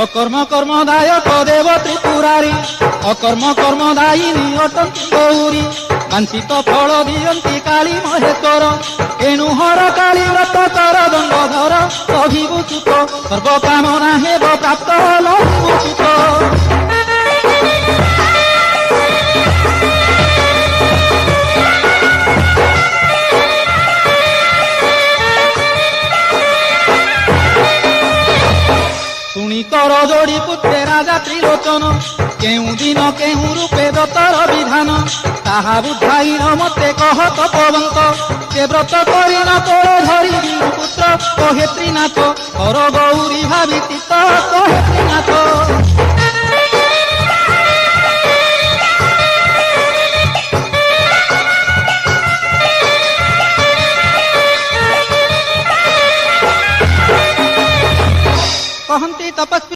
अकर्म कर्मदायक देव त्रिपुरारी अकर्म कर्मदायिनी अटंती गौरी वांछित फल दियंती काली महेश्वर एणु हर काली व्रत कर गंगाधर अभिभूषित सर्व कामना हेब प्राप्त लघुभूषित कर जोड़ी पुत्रे राजा त्रिलोचन केउ दिन केउ रूपे व्रतर विधान ताहा बुझाई मते कह तपवंत से व्रत करी न तोर धरी पुत्र कहे त्रिनाथ कर गौरी भावी चित्त कहे